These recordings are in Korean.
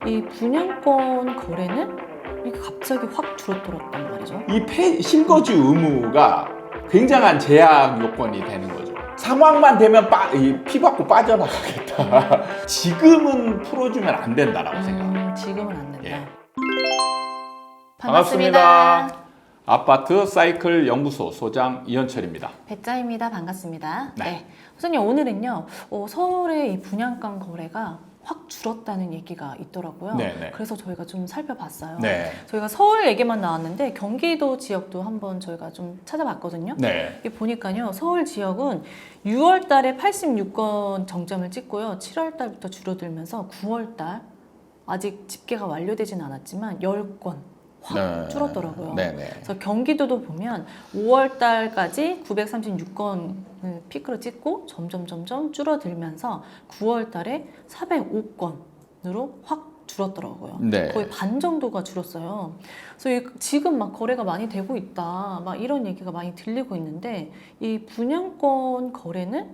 이 분양권 거래는 이게 갑자기 확 줄어들었단 말이죠. 이 실거주 의무가 굉장한 제약 요건이 되는 거죠. 상황만 되면 피 받고 빠져나가겠다. 지금은 풀어주면 안 된다라고 생각합니다. 지금은 안 된다. 예. 반갑습니다. 아파트 사이클 연구소 소장 이현철입니다. 배짜입니다. 반갑습니다. 네. 네. 선생님, 오늘은요, 서울의 이 분양권 거래가 확 줄었다는 얘기가 있더라고요. 네네. 그래서 저희가 좀 살펴봤어요. 네. 저희가 서울 얘기만 나왔는데 경기도 지역도 한번 저희가 좀 찾아봤거든요. 네. 이게 보니까요, 서울 지역은 6월 달에 86건 정점을 찍고요. 7월 달부터 줄어들면서 9월 달 아직 집계가 완료되진 않았지만 10건 확 줄었더라고요. 네네. 그래서 경기도도 보면 5월 달까지 936건 피크를 찍고 점점 줄어들면서 9월 달에 405건으로 확 줄었더라고요. 네. 거의 반 정도가 줄었어요. 그래서 지금 막 거래가 많이 되고 있다, 막 이런 얘기가 많이 들리고 있는데 이 분양권 거래는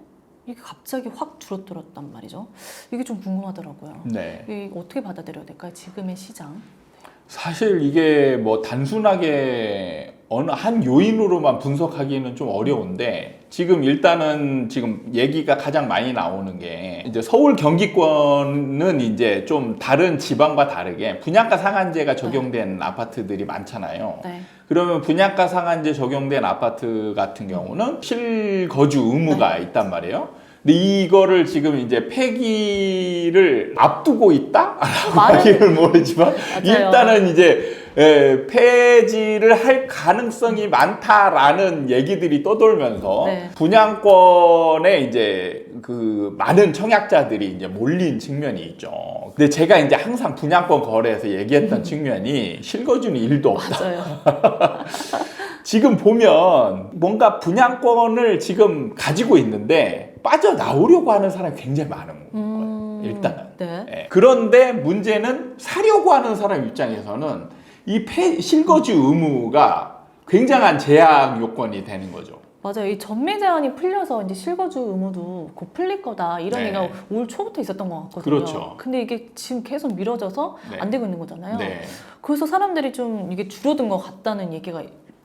이게 갑자기 확 줄어들었단 말이죠. 이게 좀 궁금하더라고요. 네. 이게 어떻게 받아들여야 될까요? 지금의 시장. 사실 이게 뭐 단순하게 어느 한 요인으로만 분석하기는 좀 어려운데 지금 일단은 지금 얘기가 가장 많이 나오는 게 이제 서울 경기권은 이제 좀 다른 지방과 다르게 분양가 상한제가 적용된 아파트들이 많잖아요. 네. 그러면 분양가 상한제 적용된 아파트 같은 경우는 실거주 의무가 있단 말이에요. 근데 이거를 지금 이제 폐기를 앞두고 있다? 라고 하기는 모르지만 일단은 이제 폐지를 할 가능성이 많다라는 얘기들이 떠돌면서 분양권에 이제 그 많은 청약자들이 이제 몰린 측면이 있죠. 근데 제가 이제 항상 분양권 거래에서 얘기했던 측면이 실거주는 1도 없다. 맞아요. 지금 보면 뭔가 분양권을 지금 가지고 있는데 빠져나오려고 하는 사람이 굉장히 많은 거예요. 일단은. 네. 예. 그런데 문제는 사려고 하는 사람 입장에서는 이 실거주 의무가 굉장한 제약 요건이 되는 거죠. 맞아요. 이 전매 제한이 풀려서 이제 실거주 의무도 곧 풀릴 거다, 이런 네. 얘기가 올 초부터 있었던 것 같거든요. 그렇죠. 근데 이게 지금 계속 미뤄져서 네. 안 되고 있는 거잖아요. 네. 그래서 사람들이 좀 이게 줄어든 것 같다는 얘기가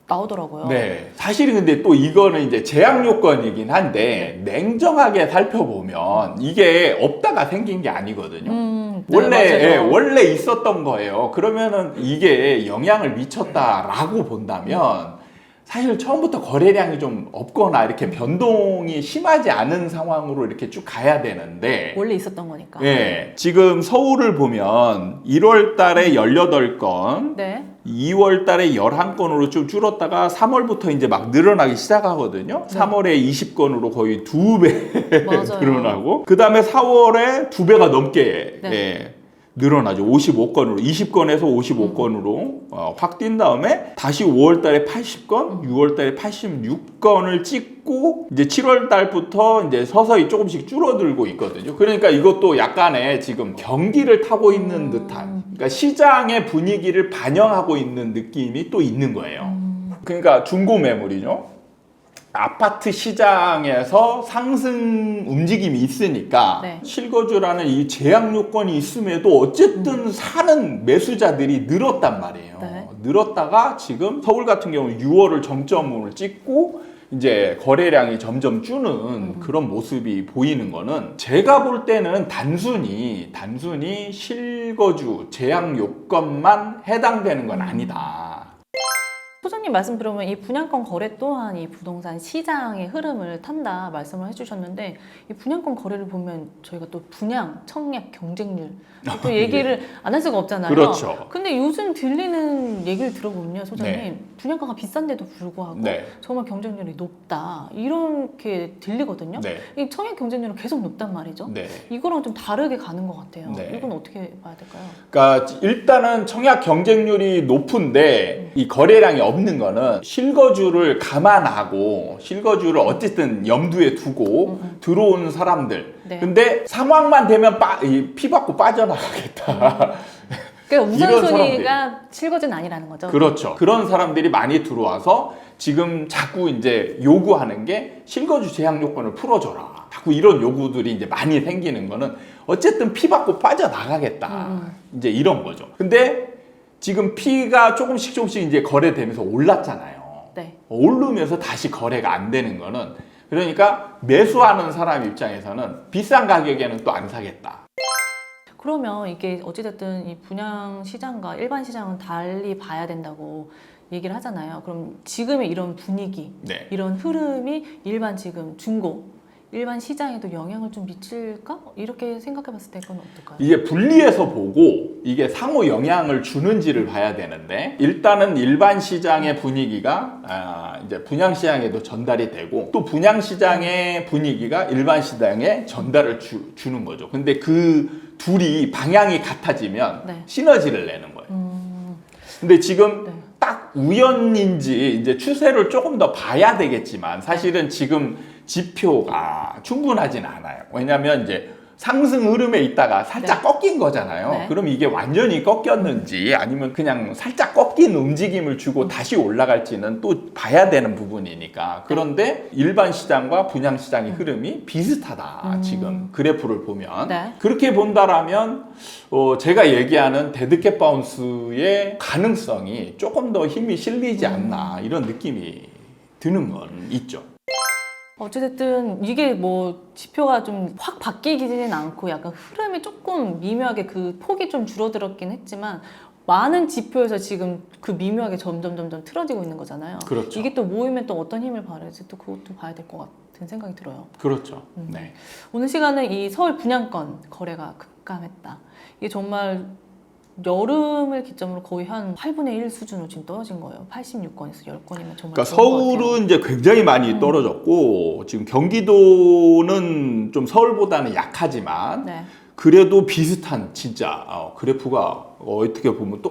나오더라고요. 네. 사실은 근데 또 이거는 이제 제약 요건이긴 한데 냉정하게 살펴보면 이게 없다가 생긴 게 아니거든요. 네, 원래 있었던 거예요. 그러면은 이게 영향을 미쳤다라고 본다면 사실 처음부터 거래량이 좀 없거나 이렇게 변동이 심하지 않은 상황으로 이렇게 쭉 가야 되는데 원래 있었던 거니까. 네. 지금 서울을 보면 1월 달에 18건, 네. 2월 달에 11건으로 좀 줄었다가 3월부터 이제 막 늘어나기 시작하거든요. 네. 3월에 20건으로 거의 2배 맞아요. 늘어나고 그 다음에 4월에 2배가 넘게 네. 늘어나죠. 55건으로 20건에서 55건으로 확 뛴 다음에 다시 5월 달에 80건, 6월 달에 86건을 찍고 이제 7월 달부터 이제 서서히 조금씩 줄어들고 있거든요. 그러니까 이것도 약간의 지금 경기를 타고 있는 듯한, 그러니까 시장의 분위기를 반영하고 있는 느낌이 또 있는 거예요. 그러니까 중고 매물이죠. 아파트 시장에서 상승 움직임이 있으니까 네. 실거주라는 이 제약 요건이 있음에도 어쨌든 사는 매수자들이 늘었단 말이에요. 네. 늘었다가 지금 서울 같은 경우는 6월을 정점을 찍고 이제 거래량이 점점 주는 그런 모습이 보이는 거는 제가 볼 때는 단순히 실거주 제약 요건만 해당되는 건 아니다. 소장님 말씀 들으면 이 분양권 거래 또한 이 부동산 시장의 흐름을 탄다 말씀을 해주셨는데, 이 분양권 거래를 보면 저희가 또 분양, 청약, 경쟁률 또 얘기를 안 할 수가 없잖아요. 그렇죠. 근데 요즘 들리는 얘기를 들어보면요, 소장님, 네. 분양가가 비싼데도 불구하고 네. 정말 경쟁률이 높다, 이렇게 들리거든요. 네. 이 청약 경쟁률은 계속 높단 말이죠. 네. 이거랑 좀 다르게 가는 것 같아요. 네. 이건 어떻게 봐야 될까요? 그러니까 일단은 청약 경쟁률이 높은데 이 거래량이 없는 거는 실거주를 감안하고 실거주를 어쨌든 염두에 두고 들어온 사람들. 네. 근데 상황만 되면 피 받고 빠져나가겠다. 그러니까 이런 우선순위가 실거주는 아니라는 거죠. 그렇죠. 그런 사람들이 많이 들어와서 지금 자꾸 이제 요구하는 게 실거주 제약 요건을 풀어줘라. 자꾸 이런 요구들이 이제 많이 생기는 거는 어쨌든 피 받고 빠져나가겠다. 이제 이런 거죠. 근데 지금 피가 조금씩 이제 거래되면서 올랐잖아요. 네. 오르면서 다시 거래가 안 되는 거는, 그러니까 매수하는 사람 입장에서는 비싼 가격에는 또 안 사겠다. 그러면 이게 어찌됐든 이 분양 시장과 일반 시장은 달리 봐야 된다고 얘기를 하잖아요. 그럼 지금의 이런 분위기, 네. 이런 흐름이 일반 지금 중고, 일반 시장에도 영향을 좀 미칠까? 이렇게 생각해 봤을 때 그건 어떨까요? 이게 분리해서 보고 이게 상호 영향을 주는지를 봐야 되는데, 일단은 일반 시장의 분위기가 이제 분양 시장에도 전달이 되고, 또 분양 시장의 분위기가 일반 시장에 전달을 주는 거죠. 근데 그 둘이 방향이 같아지면 네. 시너지를 내는 거예요. 근데 지금 네. 딱 우연인지 이제 추세를 조금 더 봐야 되겠지만, 사실은 지금 지표가 충분하진 않아요. 왜냐하면 이제 상승 흐름에 있다가 살짝 꺾인 거잖아요. 네. 그럼 이게 완전히 꺾였는지 아니면 그냥 살짝 꺾인 움직임을 주고 다시 올라갈지는 또 봐야 되는 부분이니까. 그런데 일반 시장과 분양 시장의 흐름이 비슷하다. 지금 그래프를 보면. 네. 그렇게 본다라면 제가 얘기하는 데드캣 바운스의 가능성이 조금 더 힘이 실리지 않나, 이런 느낌이 드는 건 있죠. 어찌됐든 이게 뭐 지표가 좀 확 바뀌지는 않고 약간 흐름이 조금 미묘하게 그 폭이 좀 줄어들었긴 했지만, 많은 지표에서 지금 그 미묘하게 점점 틀어지고 있는 거잖아요. 그렇죠. 이게 또 모이면 또 어떤 힘을 발휘할지 또 그것도 봐야 될 것 같은 생각이 들어요. 그렇죠. 네. 오늘 시간은 이 서울 분양권 거래가 급감했다. 이게 정말 여름을 기점으로 거의 한 8분의 1 수준으로 지금 떨어진 거예요. 86건에서 10건이면 정말 그러니까 좋은 것 같아요. 서울은 이제 굉장히 많이 떨어졌고, 지금 경기도는 좀 서울보다는 약하지만 네. 그래도 비슷한, 진짜 그래프가 어떻게 보면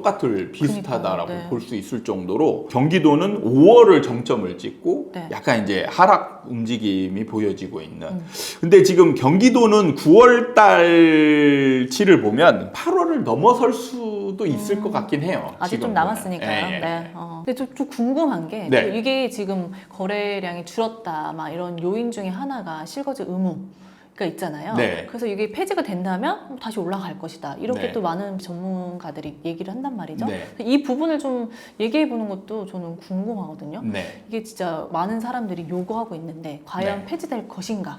비슷하다라고 그러니까요. 네. 볼 수 있을 정도로 경기도는 5월을 정점을 찍고 네. 약간 이제 하락 움직임이 보여지고 있는. 근데 지금 경기도는 9월 달치를 보면 8월을 넘어설 수도 있을 것 같긴 해요. 아직 지금 좀 보면. 남았으니까요. 예, 예. 네. 근데 좀 궁금한 게 네. 이게 지금 거래량이 줄었다, 막 이런 요인 중에 하나가 실거주 의무가 있잖아요. 네. 그래서 이게 폐지가 된다면 다시 올라갈 것이다. 이렇게 네. 또 많은 전문가들이 얘기를 한단 말이죠. 네. 이 부분을 좀 얘기해 보는 것도 저는 궁금하거든요. 네. 이게 진짜 많은 사람들이 요구하고 있는데 과연 네. 폐지될 것인가?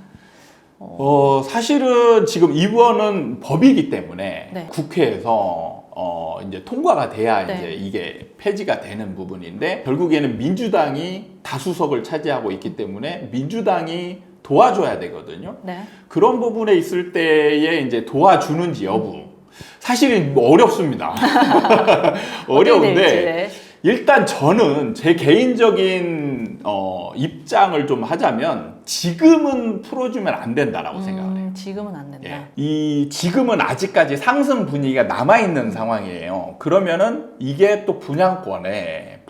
사실은 지금 이번은 법이기 때문에 네. 국회에서 이제 통과가 돼야 네. 이제 이게 폐지가 되는 부분인데, 결국에는 민주당이 다수석을 차지하고 있기 때문에 민주당이 도와줘야 되거든요. 네. 그런 부분에 있을 때에 이제 도와주는지 여부. 사실은 뭐 어렵습니다. 어려운데, 어떻게 될지, 네. 일단 저는 제 개인적인 입장을 좀 하자면, 지금은 풀어주면 안 된다라고 생각을 해요. 지금은 안 된다. 예. 이 지금은 아직까지 상승 분위기가 남아있는 상황이에요. 그러면은 이게 또 분양권에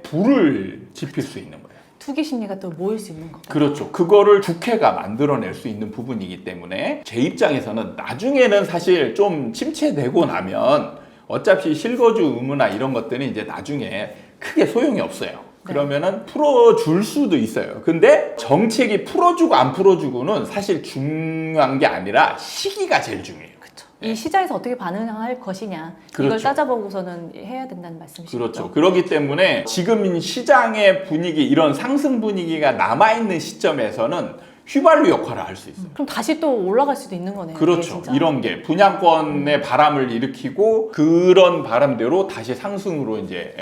불을 지필 수 있는 거예요. 투기 심리가 또 모일 수 있는 거죠. 그렇죠. 그거를 국회가 만들어낼 수 있는 부분이기 때문에, 제 입장에서는 나중에는 사실 좀 침체되고 나면 어차피 실거주 의무나 이런 것들은 이제 나중에 크게 소용이 없어요. 그러면은 풀어줄 수도 있어요. 근데 정책이 풀어주고 안 풀어주고는 사실 중요한 게 아니라 시기가 제일 중요해요. 그렇죠. 이 시장에서 어떻게 반응할 것이냐, 이걸 그렇죠. 따져보고서는 해야 된다는 말씀이시죠. 그렇죠. 그렇기 때문에 지금 시장의 분위기, 이런 상승 분위기가 남아있는 시점에서는 휘발유 역할을 할 수 있어요. 그럼 다시 또 올라갈 수도 있는 거네요. 이게 그렇죠. 진짜. 이런 게 분양권의 바람을 일으키고, 그런 바람대로 다시 상승으로 이제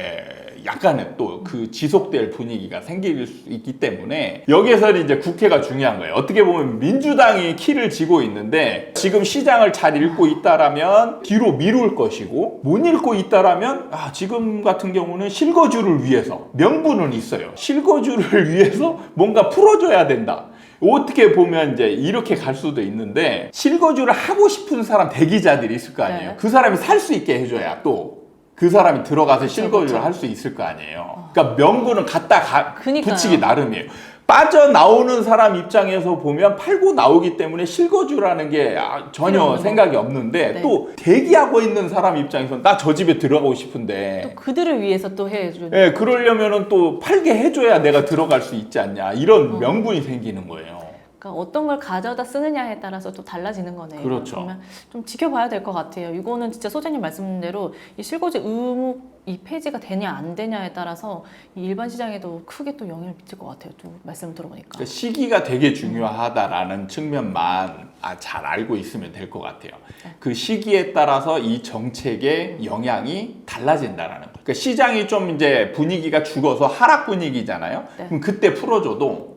약간의 또 그 지속될 분위기가 생길 수 있기 때문에, 여기에서는 이제 국회가 중요한 거예요. 어떻게 보면 민주당이 키를 쥐고 있는데, 지금 시장을 잘 읽고 있다라면 뒤로 미룰 것이고, 못 읽고 있다라면 지금 같은 경우는 실거주를 위해서, 명분은 있어요. 실거주를 위해서 뭔가 풀어줘야 된다. 어떻게 보면 이제 이렇게 갈 수도 있는데, 실거주를 하고 싶은 사람, 대기자들이 있을 거 아니에요. 네. 그 사람이 살 수 있게 해줘야 또 그 사람이 들어가서 실거주를 그렇죠. 할 수 있을 거 아니에요. 그러니까 명분은 갖다 그니까요. 붙이기 나름이에요. 빠져나오는 사람 입장에서 보면 팔고 나오기 때문에 실거주라는 게 전혀 생각이 없는데, 네. 또 대기하고 있는 사람 입장에서는 나 저 집에 들어가고 싶은데, 또 그들을 위해서 또 해주는. 그러려면은 또 팔게 해줘야 내가 들어갈 수 있지 않냐, 이런 명분이 생기는 거예요. 그러니까 어떤 걸 가져다 쓰느냐에 따라서 또 달라지는 거네요. 그렇죠. 그러면 좀 지켜봐야 될 것 같아요. 이거는 진짜 소장님 말씀대로 이 실거주 의무 이 폐지가 되냐 안 되냐에 따라서 이 일반 시장에도 크게 또 영향을 미칠 것 같아요. 또 말씀을 들어보니까. 그러니까 시기가 되게 중요하다라는 측면만 잘 알고 있으면 될 것 같아요. 그 시기에 따라서 이 정책의 영향이 달라진다라는 거예요. 그러니까 시장이 좀 이제 분위기가 죽어서 하락 분위기잖아요. 네. 그럼 그때 풀어줘도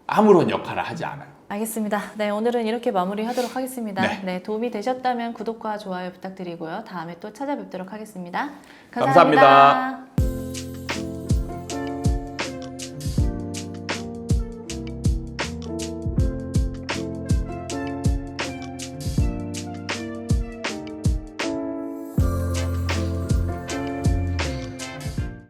아무런 역할을 하지 않아요. 알겠습니다. 네, 오늘은 이렇게 마무리하도록 하겠습니다. 네. 네, 도움이 되셨다면 구독과 좋아요 부탁드리고요. 다음에 또 찾아뵙도록 하겠습니다. 감사합니다.